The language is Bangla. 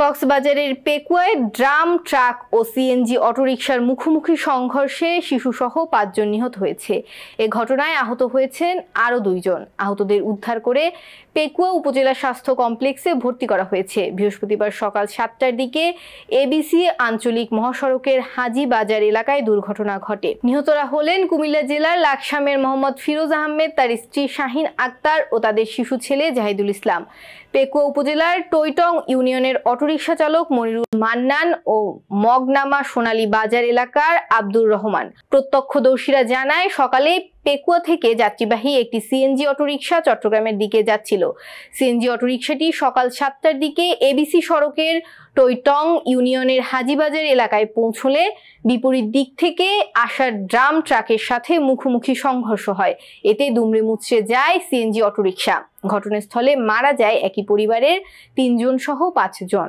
কক্সবাজারের পেকুয়ায় ড্রাম, ট্রাক ও সিএনজি অটোরিকশার মুখোমুখি সংঘর্ষে শিশুসহ ৫ জন নিহত হয়েছে। এ ঘটনায় আহত হয়েছেন আরও ২ জন। আহতদের উদ্ধার করে পেকুয়া উপজেলা স্বাস্থ্য কমপ্লেক্সে ভর্তি করা হয়েছে। বৃহস্পতিবার সকাল ৭টার দিকে এবিসি আঞ্চলিক মহাসড়কের হাজী বাজার এলাকায় দুর্ঘটনা ঘটে। নিহতরা হলেন কুমিল্লা জেলার লাকসামের মোহাম্মদ ফিরোজ আহমেদ, তার স্ত্রী শাহিন আক্তার ও তাদের শিশু ছেলে জাহিদুল ইসলাম। পেকুয়া উপজেলার টইটং ইউনিয়নের অটোরিকশা চালক মনিরুল মান্নান ও মগনামা সোনালী বাজার এলাকার আব্দুর রহমান। প্রত্যক্ষদর্শীরা জানায়, সকালে পেকুয়া থেকে যাত্রীবাহী একটি সিএনজি অটোরিকশা চট্টগ্রামের দিকে যাচ্ছিল। সিএনজি অটোরিকশাটি সকাল ৭টার দিকে এবিসি সড়কের টইটং ইউনিয়নের হাজীবাজার এলাকায় পৌঁছলে বিপরীত দিক থেকে আসা ড্রাম ট্রাকের সাথে মুখোমুখি সংঘর্ষ হয়। এতে দুমড়ে মুচড়ে যায় সিএনজি অটোরিকশা। ঘটনাস্থলে মারা যায় একই পরিবারের ৩ জন সহ ৫ জন।